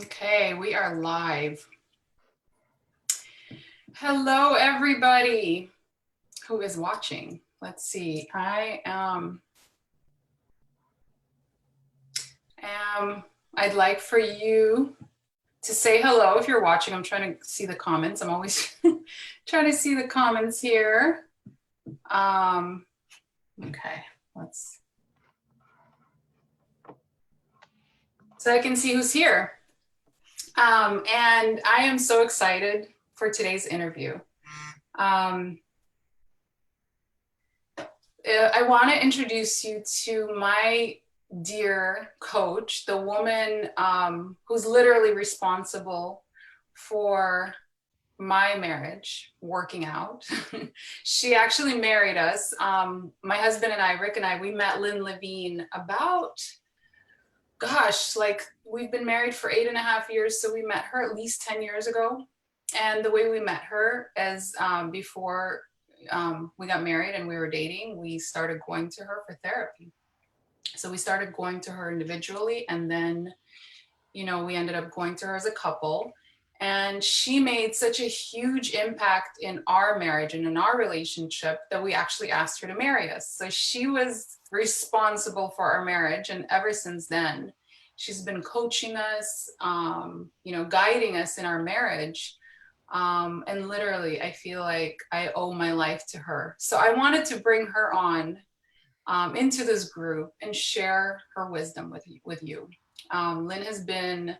Okay, we are live. Hello, everybody who is watching. Let's see. I'd like for you to say hello if you're watching. I'm trying to see the comments. I'm always trying to see the comments here. Okay, so I can see who's here. And I am so excited for today's interview. I want to introduce you to my dear coach, the woman who's literally responsible for my marriage working out. She actually married us. My husband and I, Rick and I, we met Lynn Levine about, gosh, like we've been married for 8.5 years. So we met her at least 10 years ago. And the way we met her is before we got married and we were dating, we started going to her for therapy. So we started going to her individually, and then, we ended up going to her as a couple. And she made such a huge impact in our marriage and in our relationship that we actually asked her to marry us. So she was responsible for our marriage. And ever since then, she's been coaching us, guiding us in our marriage. And literally, I feel like I owe my life to her. So I wanted to bring her on into this group and share her wisdom with you. Lynn has been,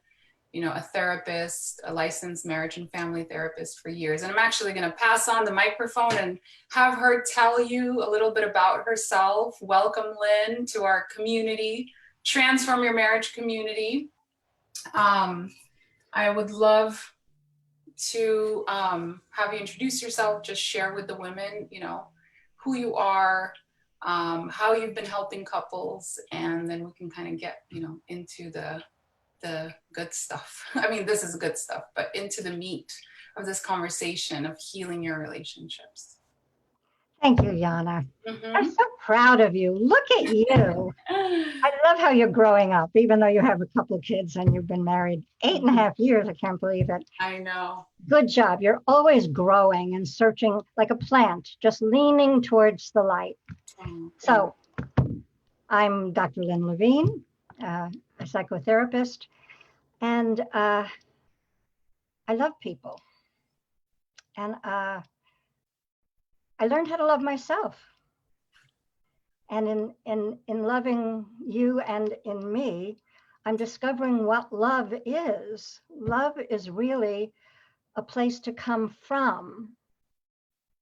a therapist, a licensed marriage and family therapist for years. And I'm actually going to pass on the microphone and have her tell you a little bit about herself. Welcome, Lynn, to our community, Transform Your Marriage community. I would love to have you introduce yourself, just share with the women, who you are, how you've been helping couples, and then we can kind of get, into the good stuff. I mean, this is good stuff, but into the meat of this conversation of healing your relationships. Thank you, Yana. I'm so proud of you. Look at you. I love how you're growing up, even though you have a couple of kids and you've been married 8.5 years. I can't believe it. I know. Good job. You're always growing and searching like a plant, just leaning towards the light. So I'm Dr. Lynn Levine, a psychotherapist, and I love people. And I learned how to love myself. And in loving you and in me, I'm discovering what love is. Love is really a place to come from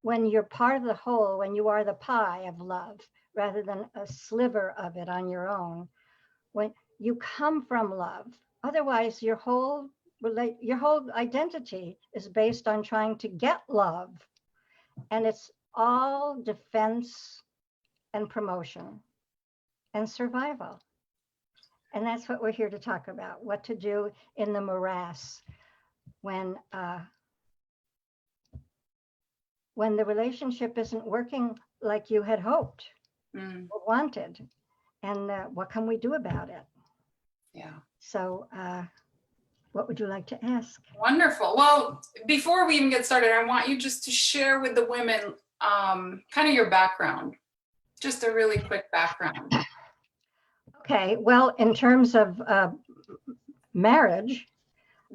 when you're part of the whole, when you are the pie of love, rather than a sliver of it on your own. When you come from love, otherwise your whole identity is based on trying to get love. And it's all defense and promotion and survival. And that's what we're here to talk about, what to do in the morass when the relationship isn't working like you had hoped or wanted. And what can we do about it? Yeah. So what would you like to ask? Wonderful. Well, before we even get started, I want you just to share with the women kind of your background. Just a really quick background. Okay, well, in terms of marriage,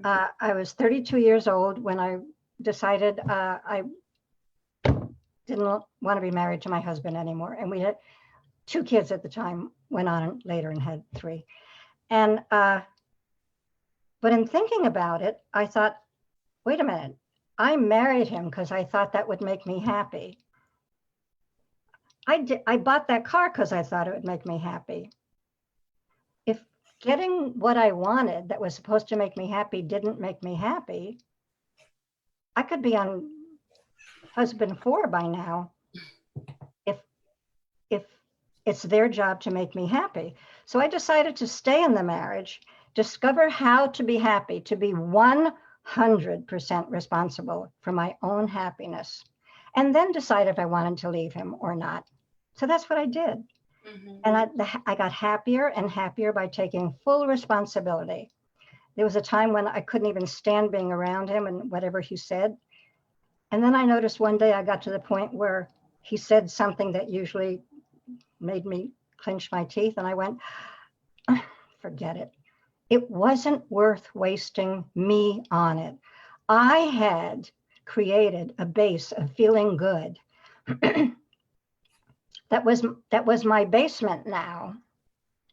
I was 32 years old when I decided I didn't want to be married to my husband anymore. And we had 2 kids at the time, went on later and had 3. And, but in thinking about it, I thought, wait a minute, I married him because I thought that would make me happy. I bought that car because I thought it would make me happy. If getting what I wanted that was supposed to make me happy didn't make me happy, I could be on husband 4 by now if it's their job to make me happy. So I decided to stay in the marriage, discover how to be happy, to be 100% responsible for my own happiness, and then decide if I wanted to leave him or not. So that's what I did. And I got happier and happier by taking full responsibility. There was a time when I couldn't even stand being around him and whatever he said. And then I noticed one day I got to the point where he said something that usually made me clench my teeth. And I went, forget it. It wasn't worth wasting me on it. I had created a base of feeling good. that was my basement now.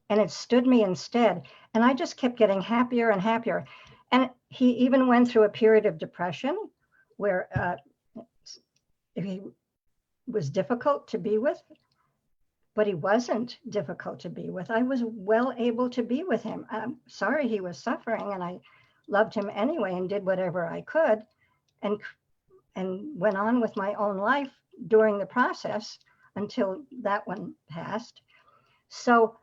And it stood me instead. And I just kept getting happier and happier. And he even went through a period of depression where he was difficult to be with, but he wasn't difficult to be with. I was well able to be with him. I'm sorry he was suffering, and I loved him anyway and did whatever I could and went on with my own life during the process until that one passed. So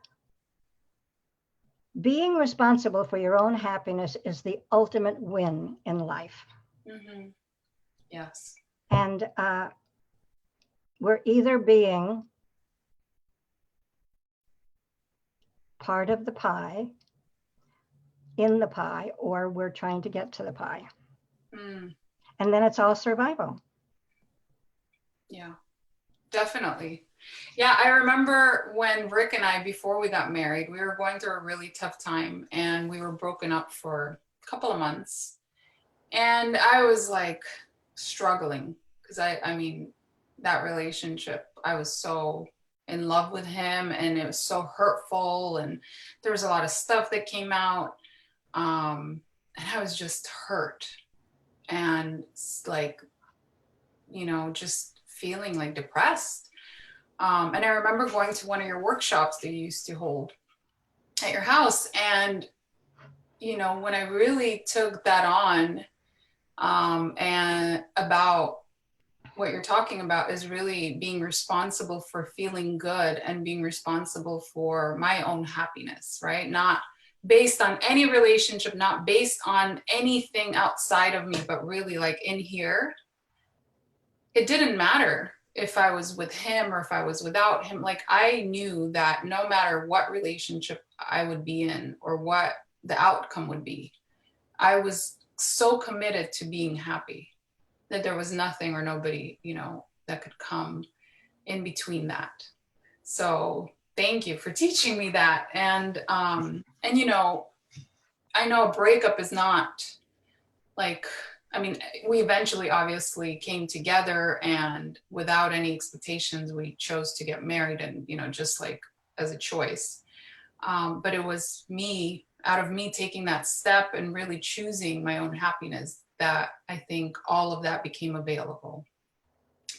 being responsible for your own happiness is the ultimate win in life. Mm-hmm. Yes. And we're either being part of the pie, in the pie, or we're trying to get to the pie. Mm. And then it's all survival. Yeah, definitely. Yeah, I remember when Rick and I, before we got married, we were going through a really tough time and we were broken up for a couple of months. And I was like struggling because I mean, that relationship, I was so in love with him and it was so hurtful and there was a lot of stuff that came out. And I was just hurt and like, you know, just feeling like depressed. And I remember going to one of your workshops that you used to hold at your house. And, you know, when I really took that on, and about what you're talking about is really being responsible for feeling good and being responsible for my own happiness, right? Not based on any relationship, not based on anything outside of me, but really like in here, it didn't matter if I was with him or if I was without him. Like I knew that no matter what relationship I would be in or what the outcome would be, I was so committed to being happy that there was nothing or nobody, you know, that could come in between that. So thank you for teaching me that. And you know, I know a breakup is not like, I mean, we eventually obviously came together and without any expectations, we chose to get married and, you know, just like as a choice. But it was me, out of me taking that step and really choosing my own happiness, that I think all of that became available.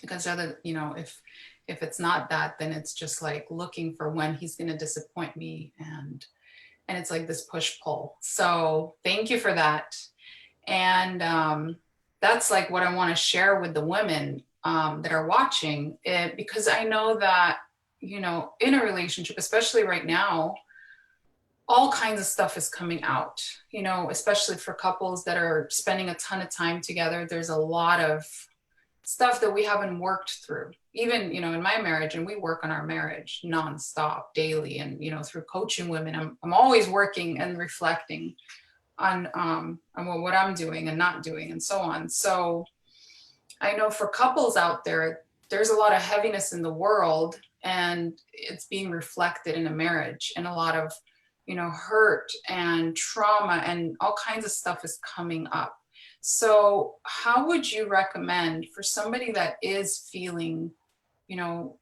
Because other, you know, if it's not that, then it's just like looking for when he's going to disappoint me, and it's like this push pull. So thank you for that. And that's like what I want to share with the women that are watching it, because I know that, you know, in a relationship, especially right now, all kinds of stuff is coming out, you know, especially for couples that are spending a ton of time together. There's a lot of stuff that we haven't worked through, even, you know, in my marriage, and we work on our marriage nonstop daily. And, you know, through coaching women, I'm always working and reflecting on what I'm doing and not doing and so on. So I know for couples out there, there's a lot of heaviness in the world and it's being reflected in a marriage, and a lot of, you know, hurt and trauma and all kinds of stuff is coming up. So how would you recommend for somebody that is feeling, you know,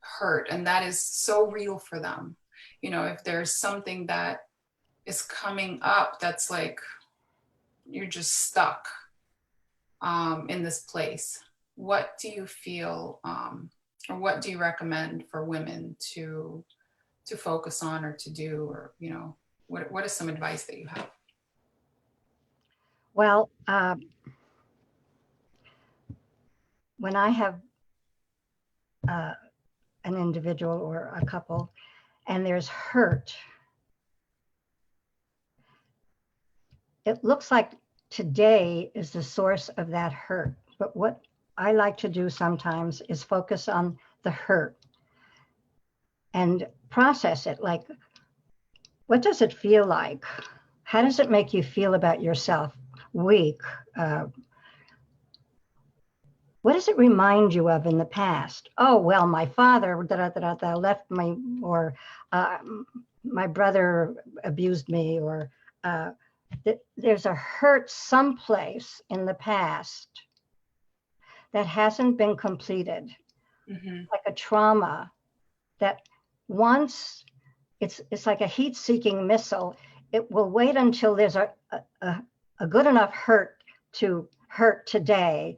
hurt and that is so real for them, you know, if there's something that is coming up that's like you're just stuck in this place, what do you feel or what do you recommend for women to focus on or to do, or, you know, what is some advice that you have? Well, when I have an individual or a couple and there's hurt, it looks like today is the source of that hurt. But what I like to do sometimes is focus on the hurt and process it. Like, what does it feel like? How does it make you feel about yourself? Weak. What does it remind you of in the past? Oh, well, my father left me, or my brother abused me, or there's a hurt someplace in the past that hasn't been completed, like a trauma that once it's like a heat-seeking missile. It will wait until there's a good enough hurt to hurt today.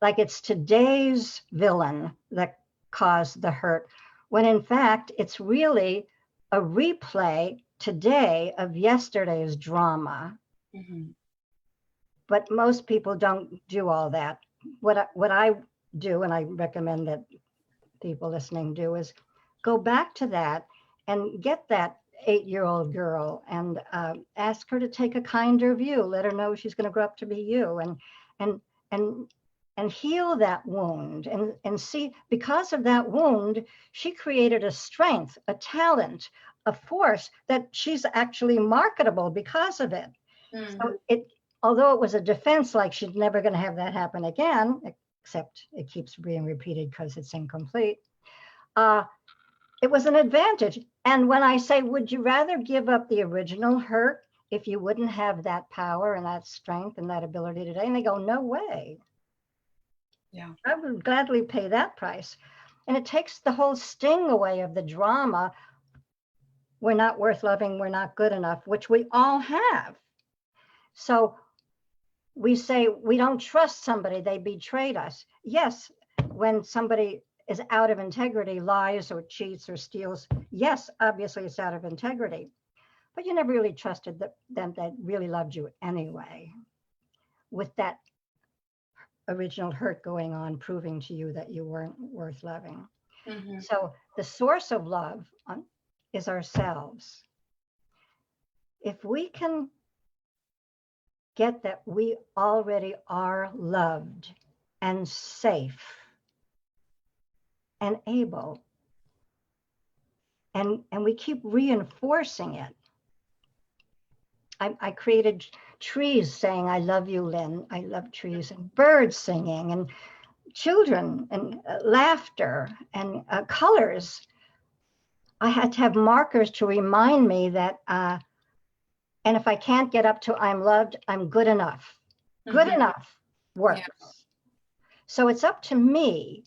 Like it's today's villain that caused the hurt, when in fact it's really a replay today of yesterday's drama. But most people don't do all that. What I do, and I recommend that people listening do, is go back to that and get that 8-year-old girl and ask her to take a kinder view. Let her know she's going to grow up to be you, and heal that wound, and see, because of that wound, she created a strength, a talent, a force that she's actually marketable because of it. So although it was a defense, like she's never going to have that happen again, except it keeps being repeated because it's incomplete. It was an advantage. And when I say, would you rather give up the original hurt if you wouldn't have that power and that strength and that ability today? And they go, no way. Yeah, I would gladly pay that price. And it takes the whole sting away of the drama. We're not worth loving, we're not good enough, which we all have. So we say we don't trust somebody, they betrayed us. Yes, when somebody is out of integrity, lies or cheats or steals, yes, obviously it's out of integrity. But you never really trusted them that really loved you anyway, with that original hurt going on, proving to you that you weren't worth loving. So the source of love is ourselves. If we can get that we already are loved and safe and able, and we keep reinforcing it. I created trees saying, I love you, Lynn. I love trees, and birds singing, and children, and laughter, and colors. I had to have markers to remind me that, and if I can't get up to I'm loved, I'm good enough. Good enough works. Yeah. So it's up to me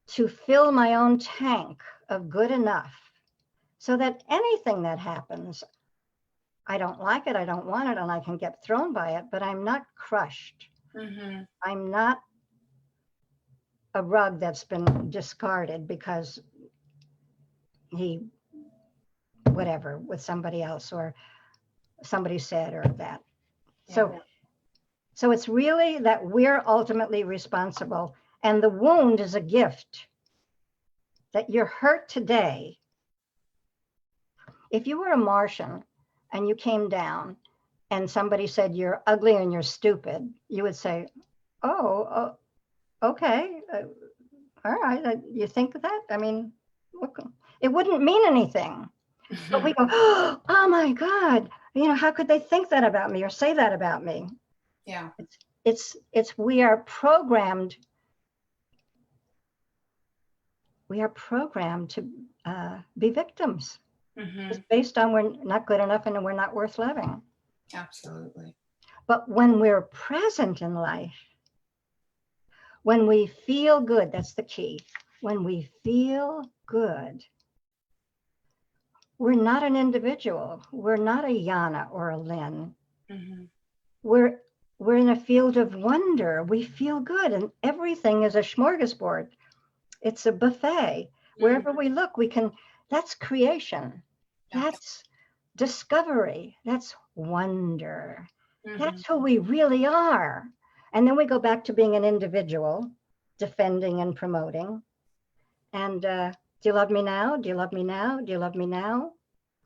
to fill my own tank of good enough, so that anything that happens, I don't like it, I don't want it, and I can get thrown by it, but I'm not crushed. I'm not a rug that's been discarded because he, whatever, with somebody else, or somebody said, or that. Yeah. So it's really that we're ultimately responsible, and the wound is a gift. That you're hurt today. If you were a Martian and you came down and somebody said you're ugly and you're stupid, you would say, oh okay, all right, you think that? I mean, it wouldn't mean anything. But we go, oh my God, how could they think that about me or say that about me? Yeah. It's we are programmed. We are programmed to be victims. It's based on we're not good enough and we're not worth loving. Absolutely. But when we're present in life, when we feel good, that's the key. When we feel good, we're not an individual. We're not a Yana or a Lynn. We're in a field of wonder. We feel good, and everything is a smorgasbord. It's a buffet. Wherever we look, we can. That's creation. That's discovery. That's wonder. That's who we really are. And then we go back to being an individual, defending and promoting. And do you love me now? Do you love me now? Do you love me now?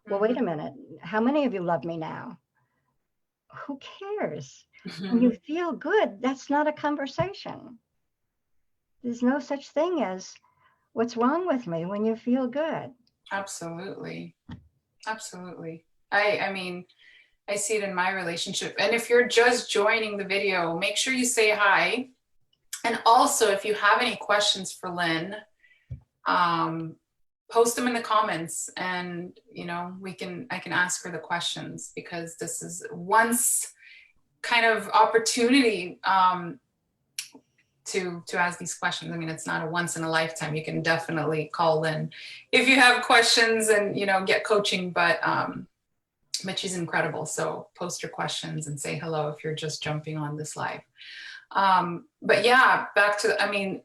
Well, wait a minute. How many of you love me now? Who cares? When you feel good, that's not a conversation. There's no such thing as what's wrong with me when you feel good. Absolutely. Absolutely. I mean, I see it in my relationship. And if you're just joining the video, make sure you say hi. And also, if you have any questions for Lynn, post them in the comments, and I can ask her the questions, because this is once kind of opportunity to ask these questions. I mean, it's not a once in a lifetime. You can definitely call Lynn if you have questions and get coaching, but she's incredible. So post your questions and say hello if you're just jumping on this live. But yeah, back to, I mean,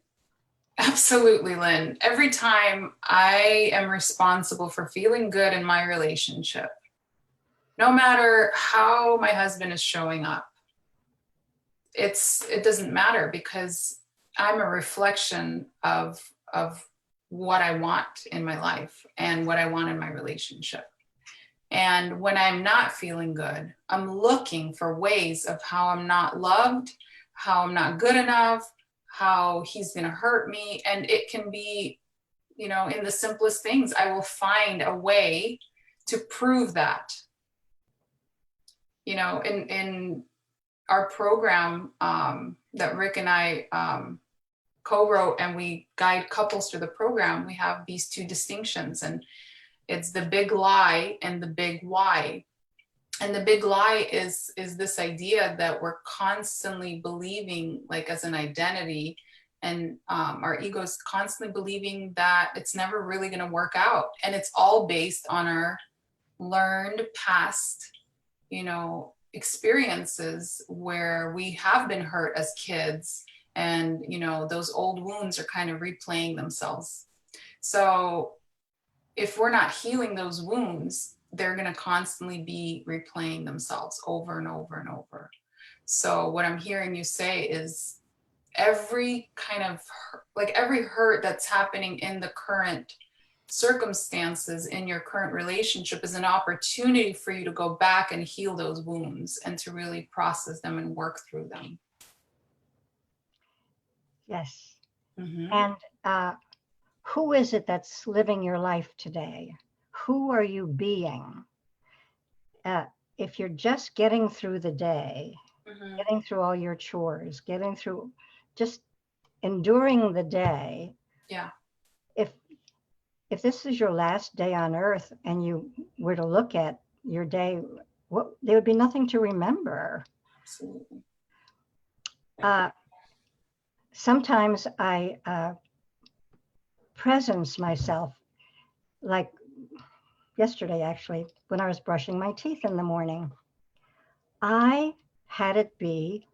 absolutely, Lynn. Every time I am responsible for feeling good in my relationship, no matter how my husband is showing up, it doesn't matter, because I'm a reflection of what I want in my life and what I want in my relationship. And when I'm not feeling good, I'm looking for ways of how I'm not loved, how I'm not good enough, how he's going to hurt me. And it can be, in the simplest things. I will find a way to prove that. In our program that Rick and I co-wrote, and we guide couples through the program, we have these two distinctions, and it's the big lie and the big why. And the big lie is this idea that we're constantly believing, like, as an identity, and our ego's constantly believing that it's never really going to work out. And it's all based on our learned past, experiences where we have been hurt as kids, and those old wounds are kind of replaying themselves. So if we're not healing those wounds, they're going to constantly be replaying themselves over and over and over. So what I'm hearing you say is, every kind of every hurt that's happening in the current circumstances in your current relationship is an opportunity for you to go back and heal those wounds, and to really process them and work through them. Yes. Mm-hmm. And who is it that's living your life today? Who are you being? If you're just getting through the day, Mm-hmm. getting through all your chores, getting through, just enduring the day. Yeah. If this is your last day on earth and you were to look at your day, there would be nothing to remember. Absolutely. Sometimes I presence myself, like yesterday, actually, when I was brushing my teeth in the morning. I had it be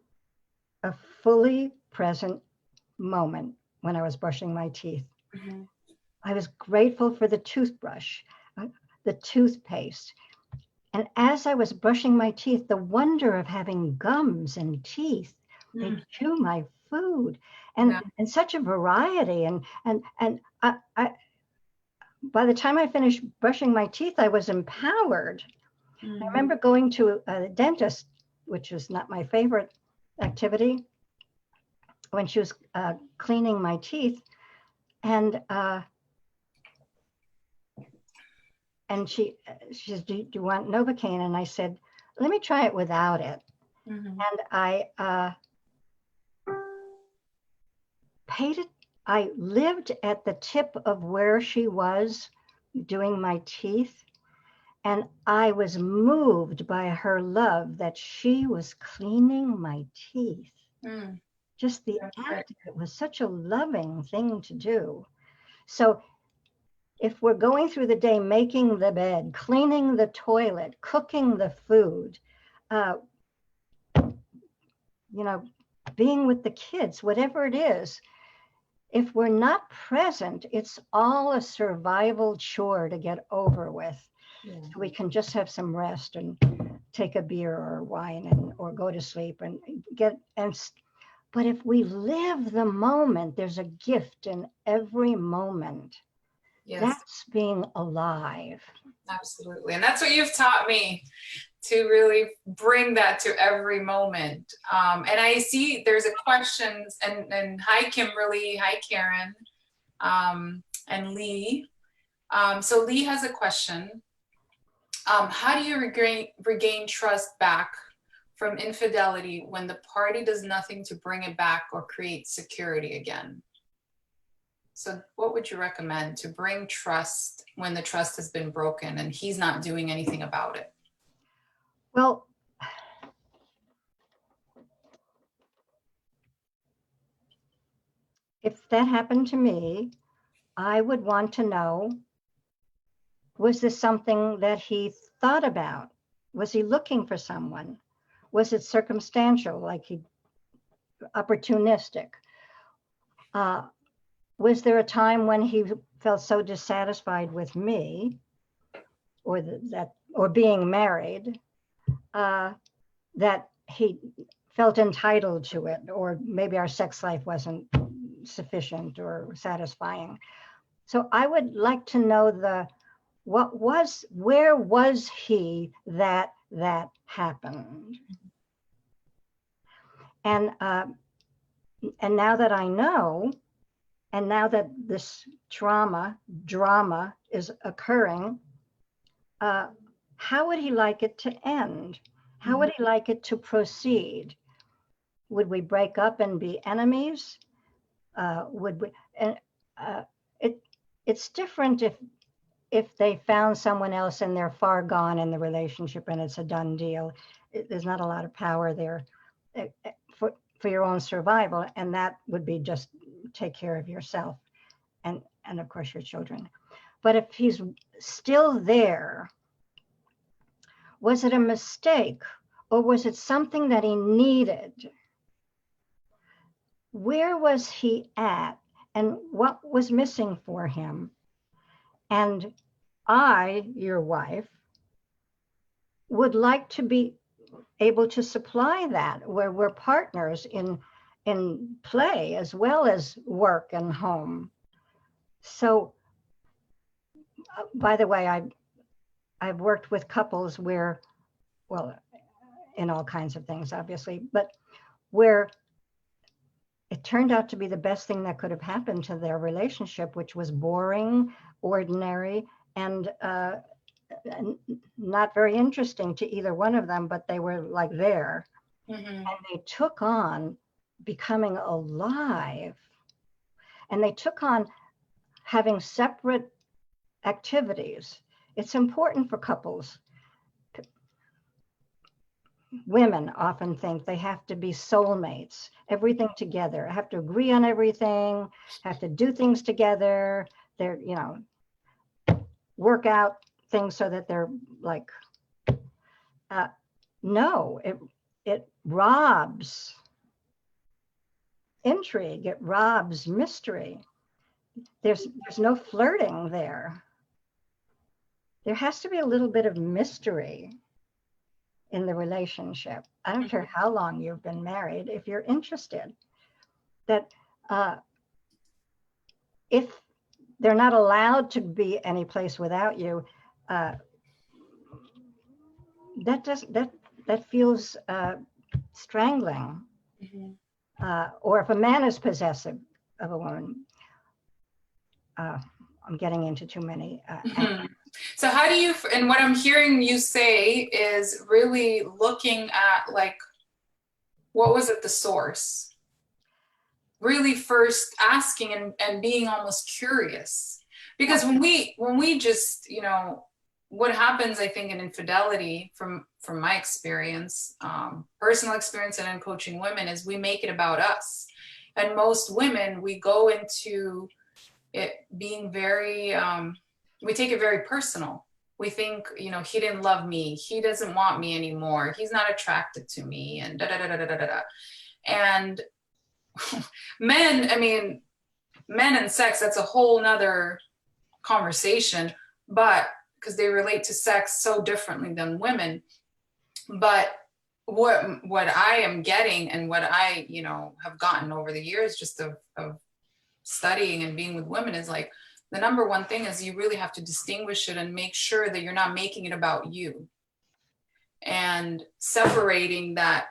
a fully present moment when I was brushing my teeth. Mm-hmm. I was grateful for the toothbrush, the toothpaste. And as I was brushing my teeth, the wonder of having gums and teeth, they chew my food, and such a variety. And I by the time I finished brushing my teeth, I was empowered. I remember going to a dentist, which was not my favorite activity, when she was cleaning my teeth, and she said, do you want Novocaine? And I said, let me try it without it. Mm-hmm. And I paid it. I lived at the tip of where she was doing my teeth. And I was moved by her love that she was cleaning my teeth. Just the act of it was such a loving thing to do. So if we're going through the day, making the bed, cleaning the toilet, cooking the food, being with the kids, whatever it is, if we're not present, it's all a survival chore to get over with. Yeah. So we can just have some rest and take a beer or wine or go to sleep and but if we live the moment, there's a gift in every moment. Yes. That's being alive. Absolutely. And that's what you've taught me, to really bring that to every moment. And I see there's a question, and hi, Kimberly, hi, Karen, and Lee. So Lee has a question. How do you regain trust back from infidelity when the party does nothing to bring it back or create security again? So what would you recommend to bring trust when the trust has been broken and he's not doing anything about it? Well, if that happened to me, I would want to know, was this something that he thought about? Was he looking for someone? Was it circumstantial, like he opportunistic? Was there a time when he felt so dissatisfied with me or being married that he felt entitled to it, or maybe our sex life wasn't sufficient or satisfying? So I would like to know where was he that happened? And now that I know, and now that this drama is occurring, how would he like it to end? How would he like it to proceed? Would we break up and be enemies? Would we? And it's different if they found someone else and they're far gone in the relationship and it's a done deal. There's not a lot of power there for your own survival, and that would be just take care of yourself and of course your children. But if he's still there, was it a mistake, or was it something that he needed? Where was he at, and what was missing for him? And I, your wife, would like to be able to supply that, where we're partners in play as well as work and home. So, by the way, I've worked with couples where, well, in all kinds of things, obviously, but where it turned out to be the best thing that could have happened to their relationship, which was boring, ordinary, and not very interesting to either one of them, but they were like there. And they took on becoming alive, and they took on having separate activities. It's important for couples. Women often think they have to be soulmates, everything together, have to agree on everything, have to do things together. They're, work out things so that they're like, no, it robs intrigue, it robs mystery. There's no flirting there. There has to be a little bit of mystery in the relationship. I don't care how long you've been married, if you're interested, that if they're not allowed to be any place without you, that feels strangling. Or if a man is possessive of a woman, I'm getting into too many. So how do you, and what I'm hearing you say is really looking at like, what was at the source? Really first asking and being almost curious. Because when we just, what happens, I think, in infidelity from my experience, personal experience and in coaching women, is we make it about us. And most women, we go into it being very, we take it very personal. We think, he didn't love me. He doesn't want me anymore. He's not attracted to me, and da da da da da da da. And men and sex, that's a whole nother conversation, but because they relate to sex so differently than women. But what I am getting, and what I, have gotten over the years just of studying and being with women, is like, the number one thing is you really have to distinguish it and make sure that you're not making it about you, and separating that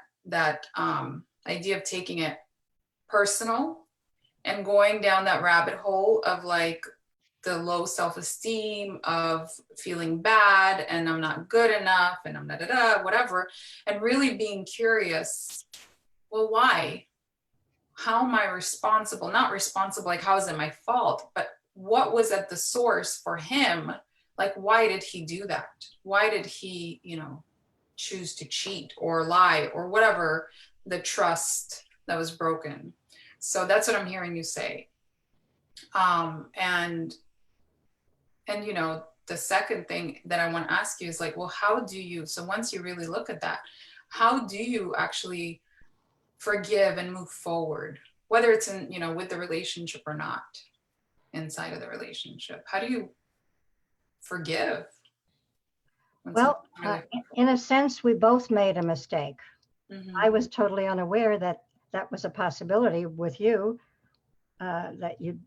idea of taking it personal and going down that rabbit hole of like the low self-esteem of feeling bad and I'm not good enough and I'm da da da, whatever, and really being curious, well, why? How am I responsible? Not responsible, like, how is it my fault? But what was at the source for him? Like, why did he do that? Why did he, choose to cheat or lie or whatever, the trust that was broken? So that's what I'm hearing you say. And the second thing that I want to ask you is like, well, how do you, so once you really look at that, how do you actually forgive and move forward, whether it's in, with the relationship or not, inside of the relationship? How do you forgive? Well, in a sense, we both made a mistake. Mm-hmm. I was totally unaware that that was a possibility with you, that you'd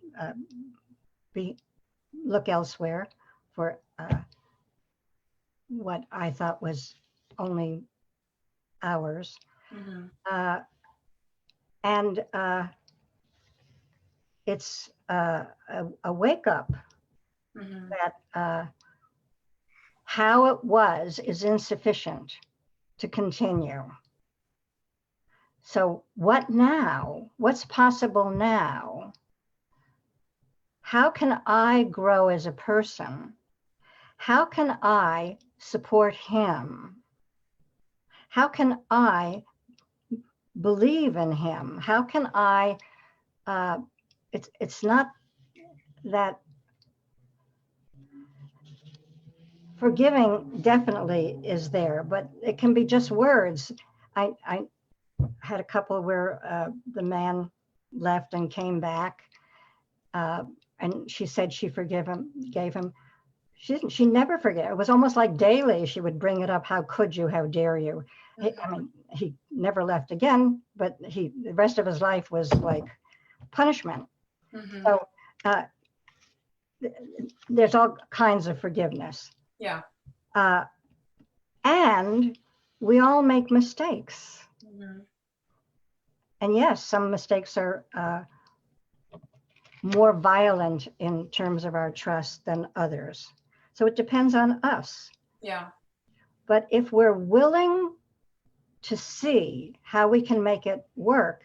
look elsewhere for what I thought was only ours. Mm-hmm. And it's a wake up Mm-hmm. that how it was is insufficient to continue. So what now? What's possible now? How can I grow as a person? How can I support him? How can I believe in him? How can I, it's not that forgiving definitely is there, but it can be just words. I had a couple where the man left and came back, and she said she gave him. She never forget. It was almost like daily she would bring it up. How could you? How dare you? Mm-hmm. He never left again, but the rest of his life was like punishment. Mm-hmm. So there's all kinds of forgiveness. Yeah. And we all make mistakes. Mm-hmm. And yes, some mistakes are more violent in terms of our trust than others. So it depends on us. Yeah. But if we're willing to see how we can make it work,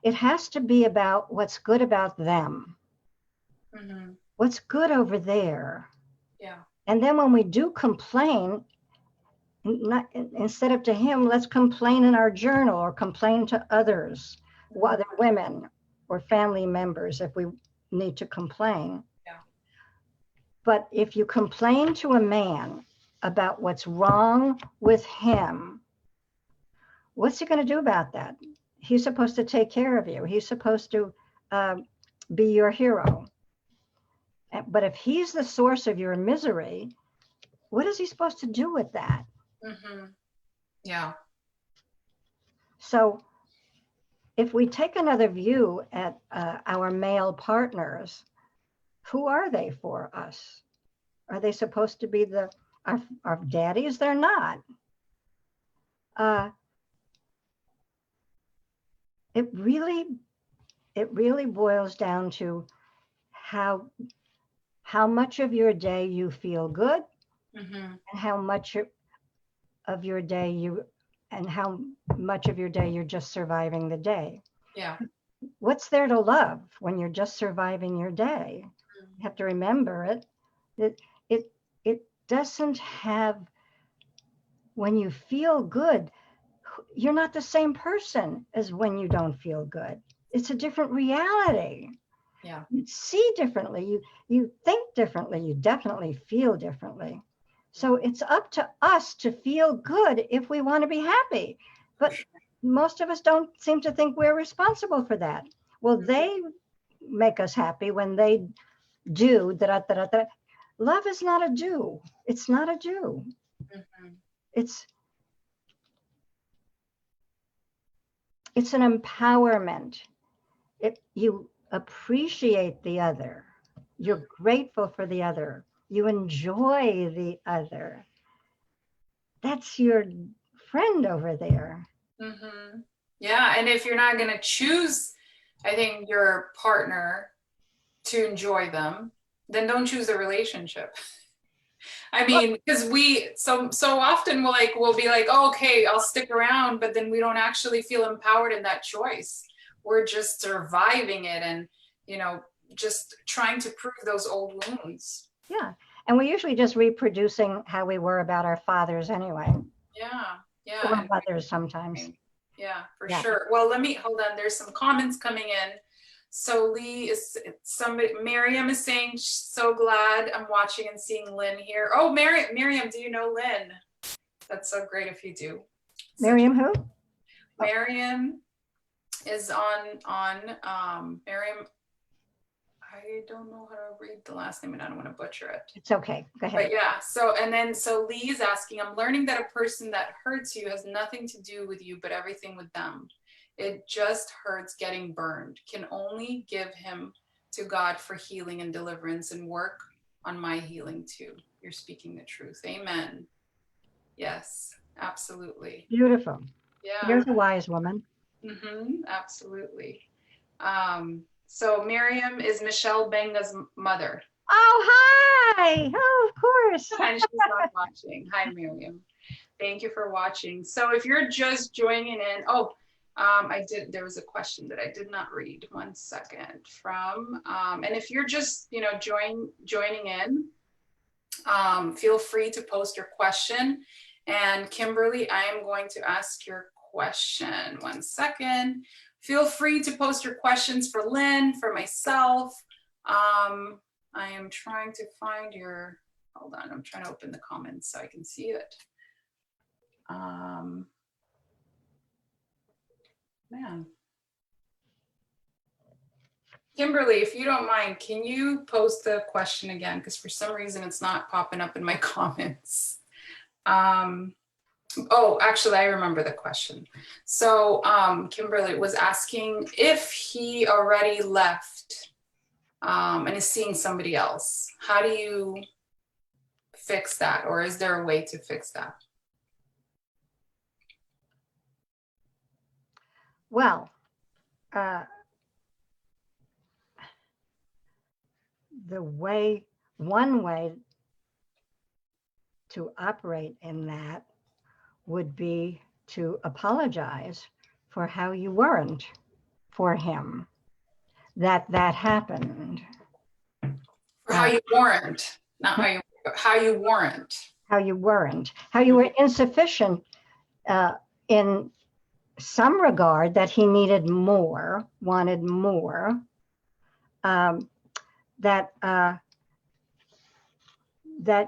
it has to be about what's good about them. Mm-hmm. What's good over there. Yeah. And then when we do complain, instead of to him, let's complain in our journal or complain to others, other women or family members if we need to complain. Yeah. But if you complain to a man about what's wrong with him, what's he going to do about that? He's supposed to take care of you. He's supposed to be your hero. But if he's the source of your misery, what is he supposed to do with that? Mm-hmm. Yeah. So if we take another view at our male partners, who are they for us? Are they supposed to be our daddies? They're not. It really boils down to how much of your day you feel good, Mm-hmm. and how much of your day you're just surviving the day. Yeah. What's there to love when you're just surviving your day? You have to remember it. It doesn't have, when you feel good, you're not the same person as when you don't feel good. It's a different reality. Yeah. You see differently, you think differently, you definitely feel differently. So it's up to us to feel good if we want to be happy. But most of us don't seem to think we're responsible for that. Well, they make us happy when they do da. Love is not a do. It's not a do. Mm-hmm. It's an empowerment. You appreciate the other. You're grateful for the other. You enjoy the other. That's your friend over there. Mm-hmm. Yeah. And if you're not going to choose, I think, your partner to enjoy them, then don't choose a relationship. I mean, because we so often we'll be like, oh, okay, I'll stick around, but then we don't actually feel empowered in that choice. We're just surviving it and, you know, just trying to prove those old wounds. Yeah. And we're usually just reproducing how we were about our fathers anyway. Yeah. Or Yeah. mothers sometimes. Yeah, for Yeah. sure. Well, let me hold on. There's some comments coming in. So Lee is somebody, Miriam is saying, so glad I'm watching and seeing Lynn here. Oh, Miriam, do you know Lynn? That's so great if you do. Miriam who? Miriam is on Miriam. I don't know how to read the last name and I don't want to butcher it. It's okay. Go ahead. But yeah, so Lee is asking, I'm learning that a person that hurts you has nothing to do with you, but everything with them. It just hurts getting burned. Can only give him to God for healing and deliverance and work on my healing too. You're speaking the truth. Amen. Yes, absolutely. Beautiful. Yeah. You're the wise woman. Absolutely. So Miriam is Michelle Benga's mother. Oh, hi. Oh, of course. And she's not watching. Hi, Miriam. Thank you for watching. So if you're just joining in, there was a question that I did not read. 1 second from, and if you're just, joining in, feel free to post your question. And Kimberly, I am going to ask your question. 1 second. Feel free to post your questions for Lynn, for myself. I am trying to find hold on, I'm trying to open the comments so I can see it. Man. Kimberly, if you don't mind, can you post the question again? Because for some reason it's not popping up in my comments. Oh, actually, I remember the question. So Kimberly was asking if he already left and is seeing somebody else. How do you fix that? Or is there a way to fix that? Well, one way to operate in that would be to apologize for how you weren't for him, that happened. For how you weren't, not how you weren't. How you weren't, how you were insufficient in some regard, that he needed more, wanted more, that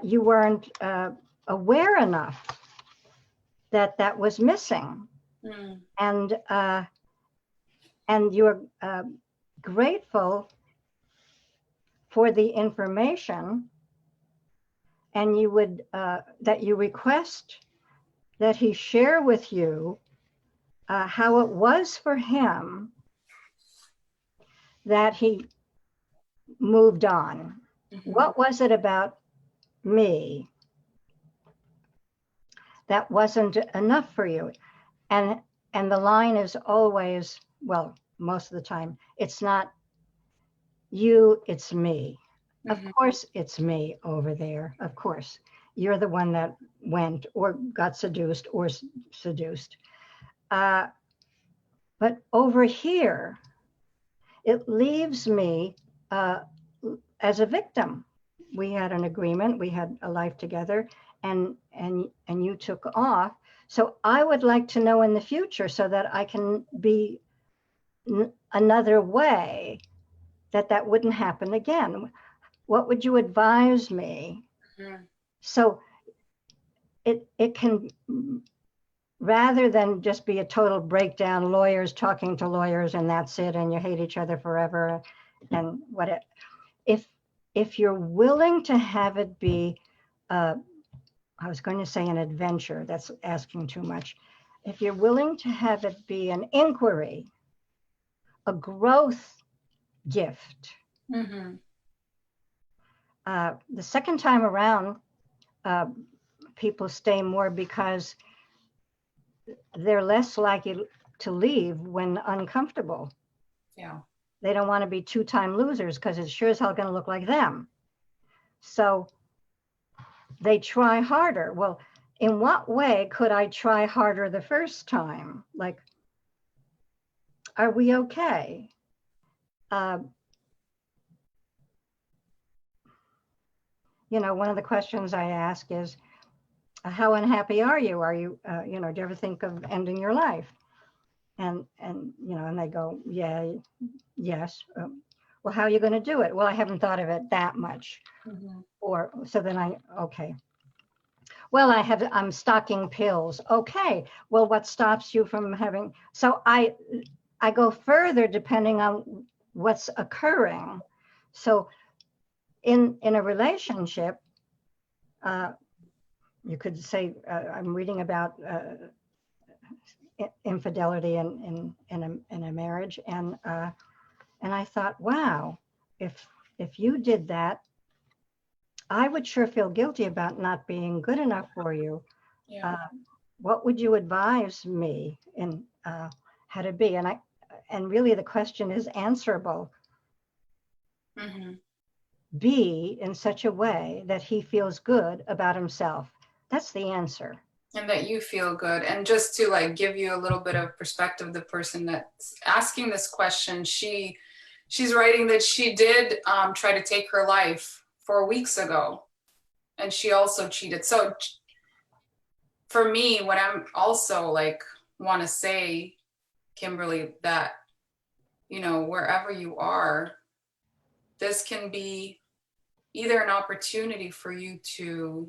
you weren't aware enough that was missing. And you're grateful for the information, and you would that you request that he share with you how it was for him that he moved on. What was it about me that wasn't enough for you? And the line is always, well, most of the time, it's not you, it's me. Of course, it's me over there. Of course, you're the one that went or got seduced or seduced. But over here, it leaves me as a victim. We had an agreement, we had a life together, and you took off. So I would like to know in the future, so that I can be another way, that wouldn't happen again. What would you advise me? So it can, rather than just be a total breakdown, lawyers talking to lawyers and that's it, and you hate each other forever, and what if you're willing to have it be, I was going to say an adventure, that's asking too much. If you're willing to have it be an inquiry, a growth gift, the second time around, people stay more because they're less likely to leave when uncomfortable. Yeah. They don't want to be two-time losers, because it's sure as hell going to look like them. So they try harder. Well, in what way could I try harder the first time? Like, are we okay? You know, one of the questions I ask is, how unhappy are you? Are you, you know, do you ever think of ending your life? And you know, and they go, yeah, yes. Well, how are you going to do it? Well, I haven't thought of it that much. Mhm. Or so then okay. Well, I'm stocking pills. Okay. Well, what stops you from having? So I go further depending on what's occurring. So in a relationship, you could say I'm reading about infidelity in a marriage, and I thought, wow, if you did that, I would sure feel guilty about not being good enough for you. Yeah. What would you advise me in how to be? And really the question is answerable. Mm-hmm. Be in such a way that he feels good about himself. That's the answer. And that you feel good. And just to like give you a little bit of perspective, the person that's asking this question, she's writing that she did try to take her life 4 weeks ago, and she also cheated. So for me, what I'm also like want to say, Kimberly, that you know, wherever you are, this can be either an opportunity for you to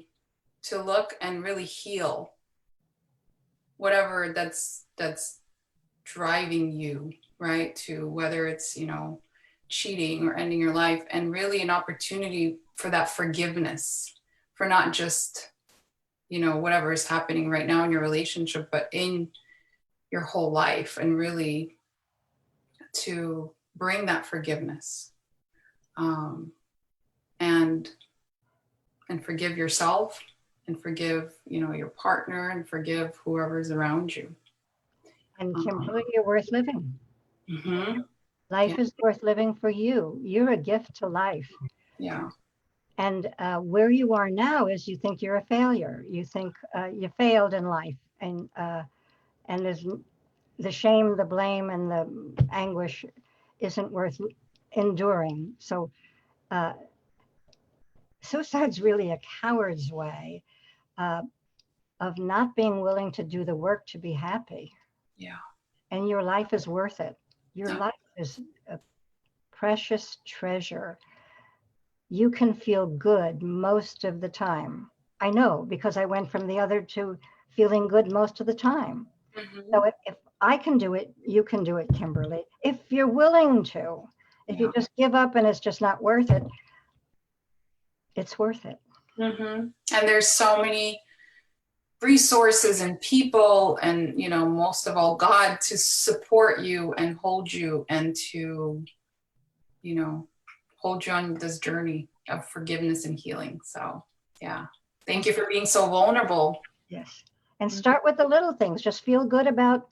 look and really heal whatever that's driving you, right, to whether it's, you know, cheating or ending your life, and really an opportunity for that forgiveness, for not just, you know, whatever is happening right now in your relationship, but in your whole life, and really to bring that forgiveness, um, and forgive yourself, and forgive, you know, your partner, and forgive whoever's around you. And Kimberly, you're worth living. Mm-hmm. Life Yeah. is worth living for you. You're a gift to life. Yeah. And where you are now is you think you're a failure. You think you failed in life, and there's the shame, the blame, and the anguish isn't worth enduring. So suicide's really a coward's way uh, of not being willing to do the work to be happy. Yeah. And your life is worth it. Your Yeah. life is a precious treasure. You can feel good most of the time. I know because I went from the other to feeling good most of the time. Mm-hmm. So if I can do it, you can do it, Kimberly. If you're willing to, if you Yeah. just give up and it's just not worth it, it's worth it. Mm-hmm. And there's so many resources and people, and, you know, most of all, God, to support you and hold you, and to, you know, hold you on this journey of forgiveness and healing. So, yeah. Thank you for being so vulnerable. Yes. And start with the little things. Just feel good about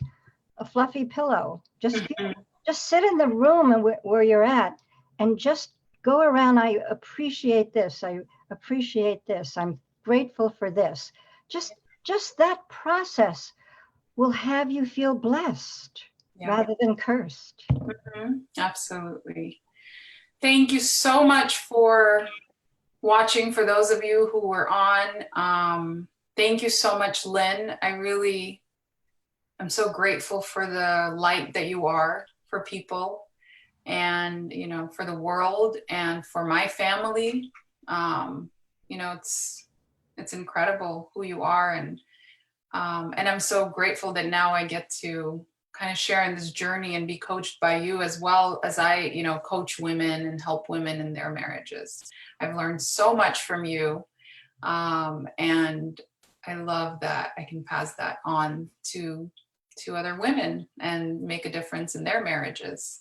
a fluffy pillow. Mm-hmm. Just sit in the room and where you're at and just go around. I appreciate this. I appreciate this. I'm grateful for this. Just that process will have you feel blessed Yeah. rather than cursed. Mm-hmm. Absolutely. Thank you so much for watching, for those of you who were on. Thank you so much, Lynn. I'm so grateful for the light that you are for people, and, you know, for the world, and for my family. You know, it's incredible who you are, and I'm so grateful that now I get to kind of share in this journey and be coached by you, as well as I, you know, coach women and help women in their marriages. I've learned so much from you, and I love that I can pass that on to other women and make a difference in their marriages.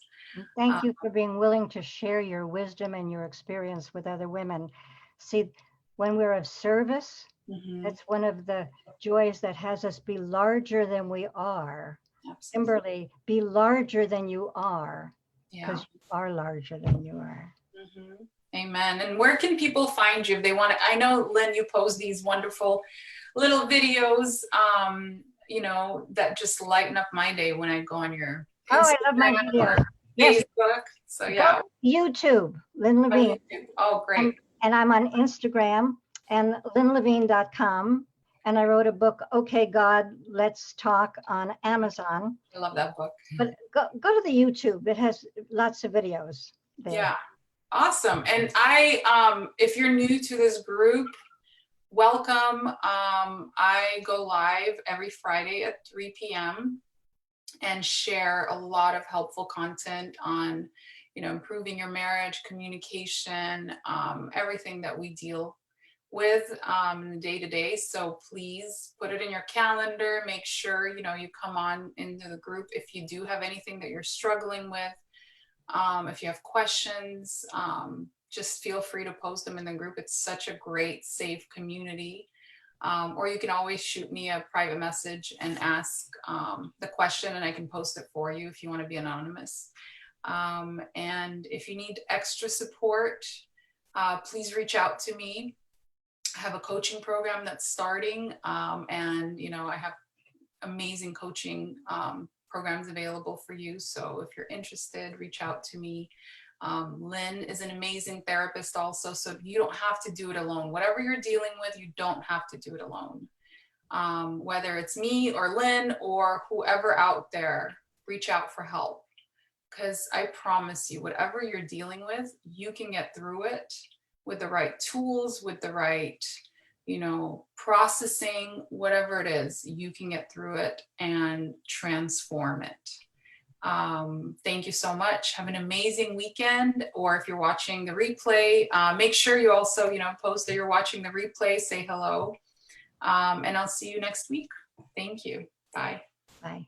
Thank you for being willing to share your wisdom and your experience with other women. See, when we're of service, Mm-hmm. that's one of the joys that has us be larger than we are. Absolutely. Kimberly, be larger than you are, Yeah. because you are larger than you are. Mm-hmm. Amen. And where can people find you if they want to? I know, Lynn, you post these wonderful little videos, you know, that just lighten up my day when I go on your Oh, I love my Instagram videos. or Yes, Facebook. So go yeah. to YouTube, Lynn On Levine. YouTube. Oh, great. And I'm on Instagram and lynnlevine.com. And I wrote a book, Okay, God, Let's Talk, on Amazon. I love that book. But go to the YouTube. It has lots of videos there. Yeah. Awesome. And if you're new to this group, welcome. I go live every Friday at 3 p.m. and share a lot of helpful content on, you know, improving your marriage, communication, everything that we deal with in the day-to-day. So please put it in your calendar. Make sure, you know, you come on into the group if you do have anything that you're struggling with. If you have questions, just feel free to post them in the group. It's such a great, safe community. Or you can always shoot me a private message and ask the question, and I can post it for you if you want to be anonymous. And if you need extra support, please reach out to me. I have a coaching program that's starting, and you know, I have amazing coaching programs available for you. So if you're interested, reach out to me. Lynn is an amazing therapist also, so you don't have to do it alone. Whatever you're dealing with, you don't have to do it alone. Whether it's me or Lynn or whoever out there, reach out for help. Because I promise you, whatever you're dealing with, you can get through it with the right tools, with the right, you know, processing, whatever it is, you can get through it and transform it. Thank you so much. Have an amazing weekend. Or if you're watching the replay, make sure you also, you know, post that you're watching the replay, say hello. And I'll see you next week. Thank you. Bye. Bye.